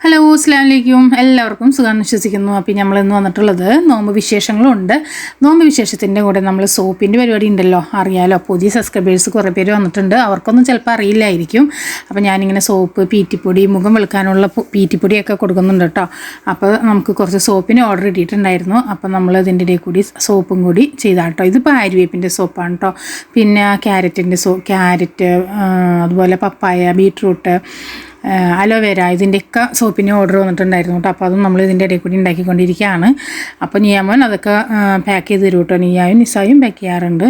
Hello അസ്സലാമലൈക്കും എല്ലാവർക്കും സുഖം വിശ്വസിക്കുന്നു. അപ്പോൾ നമ്മളിന്ന് വന്നിട്ടുള്ളത് നോമ്പ് വിശേഷങ്ങളുണ്ട്. നോമ്പ് വിശേഷത്തിൻ്റെ കൂടെ നമ്മൾ സോപ്പിൻ്റെ പരിപാടി ഉണ്ടല്ലോ, അറിയാലോ. പുതിയ സബ്സ്ക്രൈബേഴ്സ് കുറേ പേര് വന്നിട്ടുണ്ട്, അവർക്കൊന്നും ചിലപ്പോൾ അറിയില്ലായിരിക്കും. അപ്പോൾ ഞാനിങ്ങനെ സോപ്പ്, പീറ്റിപ്പൊടി, മുഖം വെളുക്കാനുള്ള പീറ്റിപ്പൊടിയൊക്കെ കൊടുക്കുന്നുണ്ട് കേട്ടോ. അപ്പോൾ നമുക്ക് കുറച്ച് സോപ്പിന് ഓർഡർ ഇട്ടിട്ടുണ്ടായിരുന്നു. അപ്പോൾ നമ്മൾ ഇതിൻ്റെ ഇടയിൽ കൂടി സോപ്പും കൂടി ചെയ്താൽ കേട്ടോ. ഇതിപ്പോൾ ആര്യവേപ്പിൻ്റെ സോപ്പാണ് കേട്ടോ. പിന്നെ ക്യാരറ്റ്, അതുപോലെ പപ്പായ, ബീട്രൂട്ട്, അലോവേര, ഇതിൻ്റെയൊക്കെ സോപ്പിന് ഓർഡർ വന്നിട്ടുണ്ടായിരുന്നു കേട്ടോ. അപ്പോൾ അതും നമ്മൾ ഇതിൻ്റെ ഇടയിൽ കൂടി ഉണ്ടാക്കിക്കൊണ്ടിരിക്കുകയാണ്. അപ്പോൾ നിയാമോൻ അതൊക്കെ പാക്ക് ചെയ്ത് തരും കേട്ടോ. നിയായും നിസായും പാക്ക് ചെയ്യാറുണ്ട്.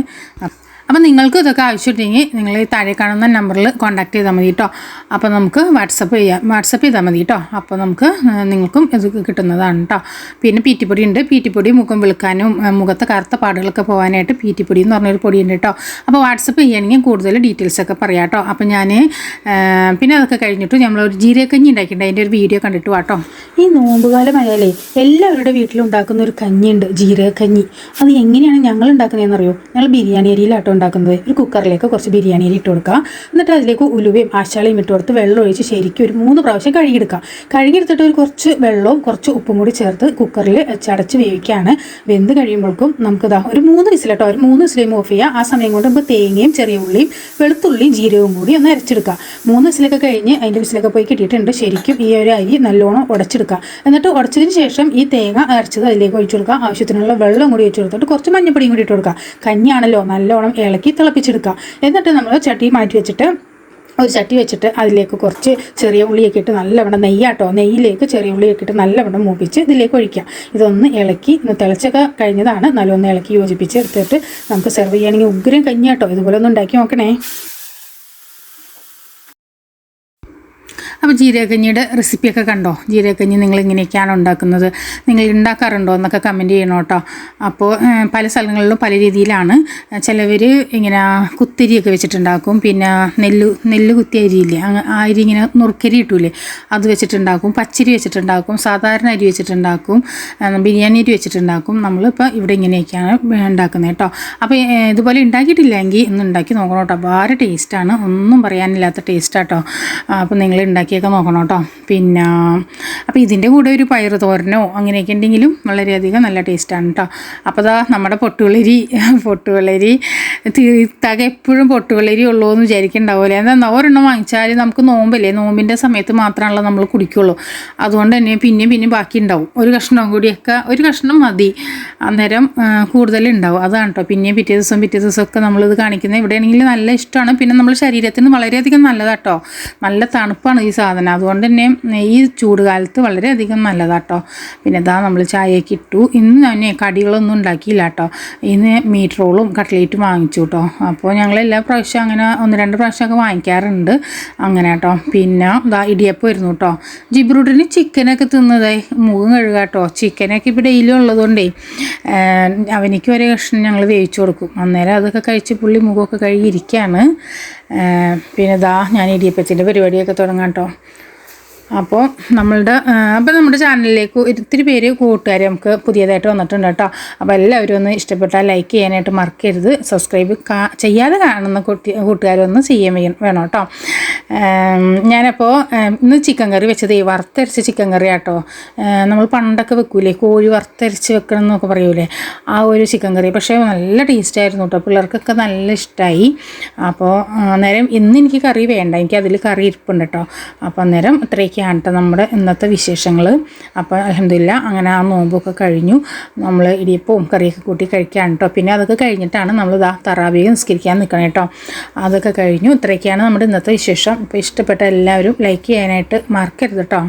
അപ്പോൾ നിങ്ങൾക്ക് ഇതൊക്കെ ആവശ്യമുണ്ടെങ്കിൽ നിങ്ങൾ ഈ താഴെ കാണുന്ന നമ്പറിൽ കോൺടാക്ട് ചെയ്താൽ മതി കേട്ടോ. അപ്പോൾ നമുക്ക് വാട്സപ്പ് ചെയ്താൽ മതി കേട്ടോ. അപ്പോൾ നമുക്ക് നിങ്ങൾക്കും ഇത് കിട്ടുന്നതാണ് കേട്ടോ. പിന്നെ പീറ്റിപ്പൊടി ഉണ്ട്. പീറ്റിപ്പൊടി മുഖം വെളുക്കാനും മുഖത്തെ കറുത്ത പാടുകളൊക്കെ പോകാനായിട്ട് പീറ്റിപ്പൊടി എന്ന് പറഞ്ഞൊരു പൊടിയുണ്ട് കേട്ടോ. അപ്പോൾ വാട്സപ്പ് ചെയ്യുകയാണെങ്കിൽ കൂടുതൽ ഡീറ്റെയിൽസൊക്കെ പറയാം കേട്ടോ. അപ്പോൾ ഞാൻ പിന്നെ അതൊക്കെ കഴിഞ്ഞിട്ട് നമ്മളൊരു ജീരകക്കഞ്ഞി ഉണ്ടാക്കിയിട്ടുണ്ട്. അതിൻ്റെ ഒരു വീഡിയോ കണ്ടിട്ട് കേട്ടോ. ഈ നോമ്പുകാലമായാലേ എല്ലാവരുടെ വീട്ടിലും ഉണ്ടാക്കുന്ന ഒരു കഞ്ഞിയുണ്ട്, ജീരകക്കഞ്ഞി. അത് എങ്ങനെയാണ് ഞങ്ങൾ ഉണ്ടാക്കുന്നതെന്ന് അറിയോ? ഞങ്ങൾ ബിരിയാണി അരിയിലാട്ടോ ഉണ്ടാക്കുന്നത്. ഒരു കുക്കറിലേക്ക് കുറച്ച് ബിരിയാണി അരി ഇട്ട് കൊടുക്കുക. എന്നിട്ട് അതിലേക്ക് ഉലുവയും ആശാളയും ഇട്ട് കൊടുത്ത് വെള്ളം ഒഴിച്ച് ശരിക്കും ഒരു 3 പ്രാവശ്യം കഴുകിയെടുക്കുക. കഴുകിയെടുത്തിട്ട് ഒരു കുറച്ച് വെള്ളവും കുറച്ച് ഉപ്പും കൂടി ചേർത്ത് കുക്കറിൽ ചടച്ച് വേവിക്കുകയാണ്. വെന്ത് കഴിയുമ്പോഴേക്കും നമുക്കിതാ ഒരു 3 വിസിലട്ടോ, ഒരു 3 വിസിലേയും ഓഫ് ചെയ്യുക. ആ സമയം കൊണ്ട് നമുക്ക് തേങ്ങയും ചെറിയ ഉള്ളിയും വെളുത്തുള്ളിയും ജീരകവും കൂടി ഒന്ന് അരച്ചെടുക്കുക. 3 വിസിലൊക്കെ കഴിഞ്ഞ് അതിൻ്റെ വിസിലൊക്കെ പോയി കിട്ടിയിട്ടുണ്ട്. ശരിക്കും ഈ ഒരു അരി നല്ലോണം ഉടച്ചെടുക്കുക. എന്നിട്ട് ഉടച്ചതിന് ശേഷം ഈ തേങ്ങ അരച്ചത് അതിലേക്ക് ഒഴിച്ചു കൊടുക്കുക. ആവശ്യത്തിനുള്ള വെള്ളം കൂടി ഒഴിച്ചു കൊടുത്തിട്ട് കുറച്ച് മഞ്ഞപ്പൊടിയും കൂടി ഇട്ട് കൊടുക്കുക. കഞ്ഞിയാണല്ലോ, നല്ലോണം ഇളക്കി തിളപ്പിച്ചെടുക്കുക. എന്നിട്ട് നമ്മൾ ചട്ടി മാറ്റി വെച്ചിട്ട് ഒരു ചട്ടി വെച്ചിട്ട് അതിലേക്ക് കുറച്ച് ചെറിയ ഉള്ളിയൊക്കെ ഇട്ട് നല്ലവണ്ണം നെയ്യിലേക്ക് ചെറിയ ഉള്ളിയൊക്കെ ഇട്ട് നല്ലവണ്ണം മൂപ്പിച്ച് ഇതിലേക്ക് ഒഴിക്കുക. ഇതൊന്ന് ഇളക്കി തിളച്ചൊക്കെ കഴിഞ്ഞതാണ്. നല്ലൊന്ന് ഇളക്കി യോജിപ്പിച്ച് എടുത്തിട്ട് നമുക്ക് സെർവ് ചെയ്യുകയാണെങ്കിൽ ഉഗ്രം കഞ്ഞിയാട്ടോ. ഇതുപോലെ ഒന്ന് ഉണ്ടാക്കി നോക്കണേ. അപ്പോൾ ജീരകക്കഞ്ഞിയുടെ റെസിപ്പിയൊക്കെ കണ്ടോ? ജീരകക്കഞ്ഞി നിങ്ങൾ ഇങ്ങനെയൊക്കെയാണ് ഉണ്ടാക്കുന്നത്, നിങ്ങൾ ഉണ്ടാക്കാറുണ്ടോ എന്നൊക്കെ കമൻറ്റ് ചെയ്യണം കേട്ടോ. അപ്പോൾ പല സ്ഥലങ്ങളിലും പല രീതിയിലാണ്. ചിലവർ ഇങ്ങനെ കുത്തിരിയൊക്കെ വെച്ചിട്ടുണ്ടാക്കും. പിന്നെ നെല്ല് കുത്തിയ അരിയില്ലേ, ആ അരി ഇങ്ങനെ നുറുക്കരി ഇട്ടൂലേ, അത് വെച്ചിട്ടുണ്ടാക്കും. പച്ചരി വെച്ചിട്ടുണ്ടാക്കും. സാധാരണ അരി വെച്ചിട്ടുണ്ടാക്കും. ബിരിയാണി അരി വെച്ചിട്ടുണ്ടാക്കും. നമ്മളിപ്പോൾ ഇവിടെ ഇങ്ങനെയൊക്കെയാണ് ഉണ്ടാക്കുന്നത് കേട്ടോ. അപ്പോൾ ഇതുപോലെ ഉണ്ടാക്കിയിട്ടില്ലെങ്കിൽ ഒന്ന് ഉണ്ടാക്കി നോക്കണം കേട്ടോ. വളരെ ടേസ്റ്റാണ്, ഒന്നും പറയാനില്ലാത്ത ടേസ്റ്റാട്ടോ. അപ്പോൾ നിങ്ങൾ ഉണ്ടാക്കിയൊക്കെ നോക്കണം കേട്ടോ. പിന്നെ അപ്പോൾ ഇതിൻ്റെ കൂടെ ഒരു പയർ തോരനോ അങ്ങനെയൊക്കെ ഉണ്ടെങ്കിലും വളരെയധികം നല്ല ടേസ്റ്റാണ് കേട്ടോ. അപ്പോൾ അതാ നമ്മുടെ പൊട്ടുവെള്ളരി തീർത്താകെ എപ്പോഴും പൊട്ടുവെള്ളരി ഉള്ളൂ എന്ന് വിചാരിക്കുന്നുണ്ടാവില്ലേ. എന്താ ഒരെണ്ണം വാങ്ങിച്ചാൽ നമുക്ക് നോമ്പല്ലേ, നോമ്പിൻ്റെ സമയത്ത് മാത്രമാണല്ലോ നമ്മൾ കുടിക്കുള്ളൂ. അതുകൊണ്ട് തന്നെ പിന്നെ ബാക്കി ഉണ്ടാവും. ഒരു കഷ്ണം മതി, അന്നേരം കൂടുതലുണ്ടാവും. അതാണ് കേട്ടോ. പിറ്റേ ദിവസമൊക്കെ നമ്മളിത് കാണിക്കുന്നത്. ഇവിടെയാണെങ്കിൽ നല്ല ഇഷ്ടമാണ്. പിന്നെ നമ്മൾ ശരീരത്തിന് വളരെയധികം നല്ലതാട്ടോ. നല്ല തണുപ്പാണ് ഈ സാധനം. അതുകൊണ്ട് തന്നെ ഈ ചൂട് കാലത്ത് വളരെയധികം നല്ലതാട്ടോ. പിന്നെ ഇതാ നമ്മൾ ചായയൊക്കെ ഇട്ടു. ഇന്ന് ഞാൻ കടികളൊന്നും ഉണ്ടാക്കിയില്ല കേട്ടോ. ഇന്ന് മീറ്റ് റോളും കട്ട്ലേറ്റും വാങ്ങിച്ചു കേട്ടോ. അപ്പോൾ ഞങ്ങൾ എല്ലാ പ്രാവശ്യം അങ്ങനെ 1-2 പ്രാവശ്യമൊക്കെ വാങ്ങിക്കാറുണ്ട് അങ്ങനെ കേട്ടോ. പിന്നെ ഇതാ ഇടിയപ്പം വരുന്നു കേട്ടോ. ജിബ്രൂട്ടിന് ചിക്കനൊക്കെ തിന്നതേ മുഖം കഴുകാട്ടോ. ചിക്കനൊക്കെ ഇപ്പോൾ ഡെയിലി ഉള്ളതുകൊണ്ടേ അവനിക്ക് ഒരേ കഷ്ണം ഞങ്ങൾ വേവിച്ചു കൊടുക്കും. അന്നേരം അതൊക്കെ കഴിച്ച് പുള്ളി മുഖമൊക്കെ കഴുകിയിരിക്കുകയാണ്. പിന്നെ ഇതാ ഞാൻ ഇടിയപ്പത്തിൻ്റെ പരിപാടിയൊക്കെ തുടങ്ങാം കേട്ടോ. അപ്പോൾ നമ്മുടെ ചാനലിലേക്ക് ഒത്തിരി പേര് കൂട്ടുകാർ നമുക്ക് പുതിയതായിട്ട് വന്നിട്ടുണ്ട് കേട്ടോ. അപ്പോൾ എല്ലാവരും ഒന്ന് ഇഷ്ടപ്പെട്ടാൽ ലൈക്ക് ചെയ്യാനായിട്ട് മറക്കരുത്. സബ്സ്ക്രൈബ് ചെയ്യാതെ കാണുന്ന കൂട്ടുകാരൊന്ന് വേണം കേട്ടോ. ഞാനപ്പോൾ ഇന്ന് ചിക്കൻ കറി വെച്ചത് വറുത്തരച്ച ചിക്കൻ കറി കേട്ടോ. നമ്മൾ പണ്ടൊക്കെ വെക്കൂലേ, കോഴി വറുത്തരച്ച് വെക്കണം എന്നൊക്കെ പറയൂലേ, ആ ഒരു ചിക്കൻ കറി. പക്ഷേ നല്ല ടേസ്റ്റായിരുന്നു കേട്ടോ. പിള്ളേർക്കൊക്കെ നല്ല ഇഷ്ടമായി. അപ്പോൾ അന്നേരം ഇന്ന് എനിക്ക് കറി വേണ്ട, എനിക്ക് അതിൽ കറി ഇരിപ്പുണ്ട് കേട്ടോ. അപ്പോൾ അന്നേരം ഇത്രയൊക്കെയാണ് കേട്ടോ നമ്മുടെ ഇന്നത്തെ വിശേഷങ്ങൾ. അപ്പോൾ അൽഹംദുലില്ലാ അങ്ങനെ ആ നോമ്പൊക്കെ കഴിഞ്ഞു. നമ്മൾ ഇടിയപ്പവും കറിയൊക്കെ കൂട്ടി കഴിക്കാൻ കേട്ടോ. പിന്നെ അതൊക്കെ കഴിഞ്ഞിട്ടാണ് നമ്മൾ തറാവീഹ് നിസ്കരിക്കാൻ നിൽക്കണം കേട്ടോ. അതൊക്കെ കഴിഞ്ഞു. ഇത്രയൊക്കെയാണ് നമ്മുടെ ഇന്നത്തെ വിശേഷം. ഇപ്പോൾ ഇഷ്ടപ്പെട്ട എല്ലാവരും ലൈക്ക് ചെയ്യാനായിട്ട് മറക്കരുത് കേട്ടോ.